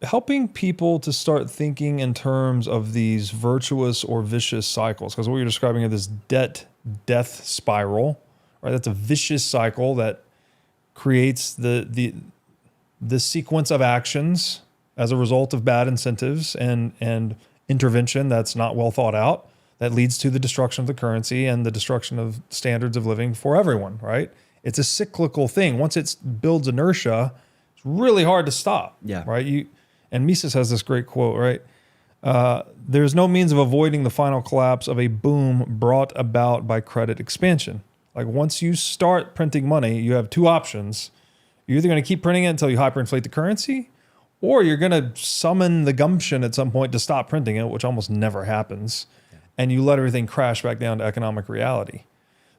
helping people to start thinking in terms of these virtuous or vicious cycles. Because what you're describing is this death spiral, right? That's a vicious cycle that creates the sequence of actions as a result of bad incentives and intervention that's not well thought out, that leads to the destruction of the currency and the destruction of standards of living for everyone, right? It's a cyclical thing. Once it builds inertia, it's really hard to stop. Yeah. Right. And Mises has this great quote, right? There's no means of avoiding the final collapse of a boom brought about by credit expansion. Like once you start printing money, you have two options. You're either going to keep printing it until you hyperinflate the currency, or you're going to summon the gumption at some point to stop printing it, which almost never happens. Yeah. And you let everything crash back down to economic reality.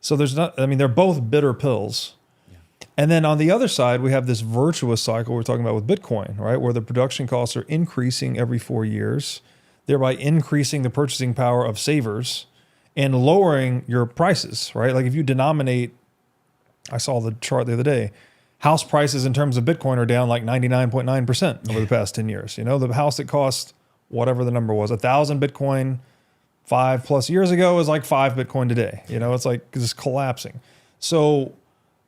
So they're both bitter pills. And then on the other side, we have this virtuous cycle we're talking about with Bitcoin, right? Where the production costs are increasing every 4 years, thereby increasing the purchasing power of savers and lowering your prices, right? Like if you denominate, I saw the chart the other day, house prices in terms of Bitcoin are down like 99.9% over the past 10 years. You know, the house that cost whatever the number was, 1,000 Bitcoin 5+ years ago is like 5 Bitcoin today. You know, it's like just collapsing. So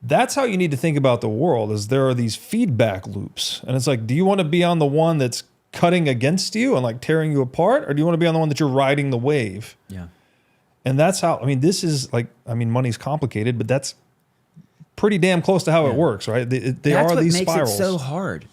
that's how you need to think about the world, is there are these feedback loops. And it's like, do you want to be on the one that's cutting against you and like tearing you apart? Or do you want to be on the one that you're riding the wave? Yeah. And that's how, this is like, money's complicated, but that's pretty damn close to how it works, right? They are these spirals. That's what makes it so hard.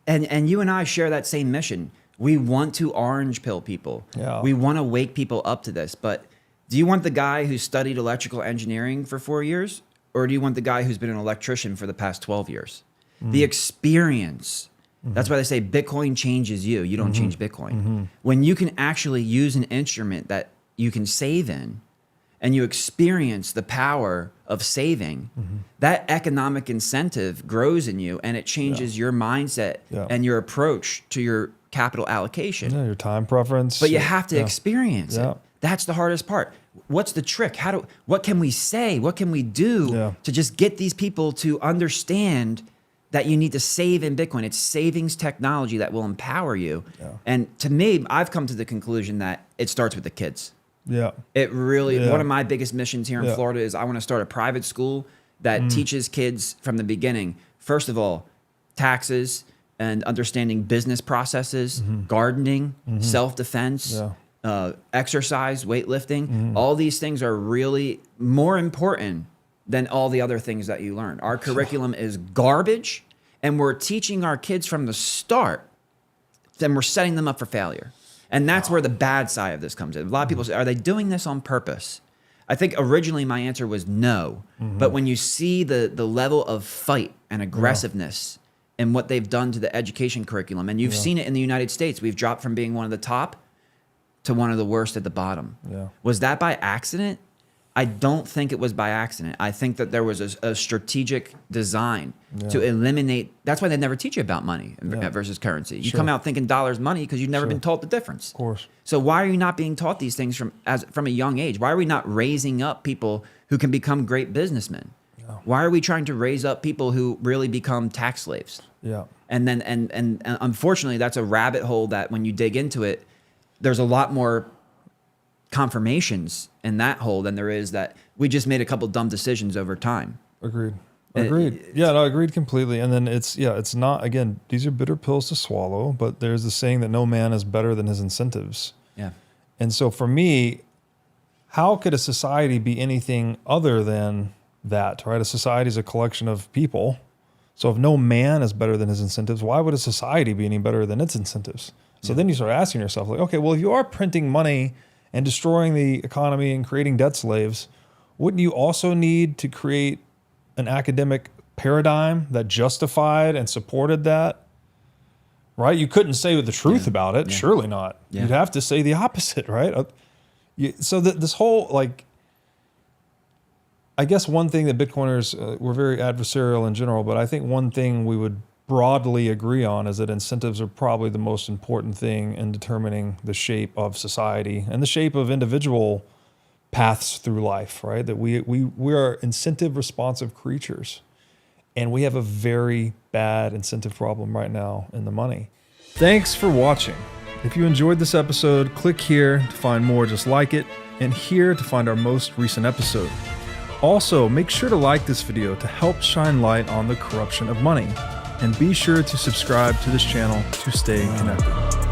And you and I share that same mission. We want to orange pill people. Yeah. We want to wake people up to this. But do you want the guy who studied electrical engineering for 4 years? Or do you want the guy who's been an electrician for the past 12 years? The experience. That's why they say Bitcoin changes you. You don't change Bitcoin. When you can actually use an instrument that you can save in, and you experience the power of saving, that economic incentive grows in you, and it changes your mindset and your approach to your capital allocation. Yeah, your time preference. But you have to experience it. That's the hardest part. What's the trick? What can we say? What can we do to just get these people to understand that you need to save in Bitcoin? It's savings technology that will empower you. Yeah. And to me, I've come to the conclusion that it starts with the kids. Yeah. It really, one of my biggest missions here in Florida is I want to start a private school that teaches kids from the beginning, first of all, taxes and understanding business processes, gardening, self-defense, exercise, weightlifting. All these things are really more important than all the other things that you learn. Our curriculum is garbage, and we're teaching our kids from the start, then we're setting them up for failure. And that's where the bad side of this comes in. A lot of people say, are they doing this on purpose? I think originally my answer was no. But when you see the level of fight and aggressiveness and what they've done to the education curriculum, and you've seen it in the United States, we've dropped from being one of the top to one of the worst at the bottom. Yeah. Was that by accident? I don't think it was by accident. I think that there was a strategic design to eliminate. That's why they never teach you about money versus currency. You come out thinking dollars money because you've never been taught the difference. Of course. So why are you not being taught these things from a young age? Why are we not raising up people who can become great businessmen? Yeah. Why are we trying to raise up people who really become tax slaves? Yeah. And then and unfortunately, that's a rabbit hole that when you dig into it, there's a lot more confirmations in that hole than there is that we just made a couple dumb decisions over time. Agreed. Agreed completely. And then it's not, again, these are bitter pills to swallow, but there's the saying that no man is better than his incentives. Yeah. And so for me, how could a society be anything other than that, right? A society is a collection of people. So if no man is better than his incentives, why would a society be any better than its incentives? So then you start asking yourself, like, okay, well, if you are printing money and destroying the economy and creating debt slaves, wouldn't you also need to create an academic paradigm that justified and supported that? Right? You couldn't say the truth about it. Surely not. Yeah. You'd have to say the opposite, right? So this whole, like, I guess one thing that Bitcoiners, we're very adversarial in general, but I think one thing we would broadly agree on is that incentives are probably the most important thing in determining the shape of society and the shape of individual paths through life, right? That we are incentive responsive creatures, and we have a very bad incentive problem right now in the money. Thanks for watching. If you enjoyed this episode, click here to find more just like it, and here to find our most recent episode. Also, make sure to like this video to help shine light on the corruption of money, and be sure to subscribe to this channel to stay connected.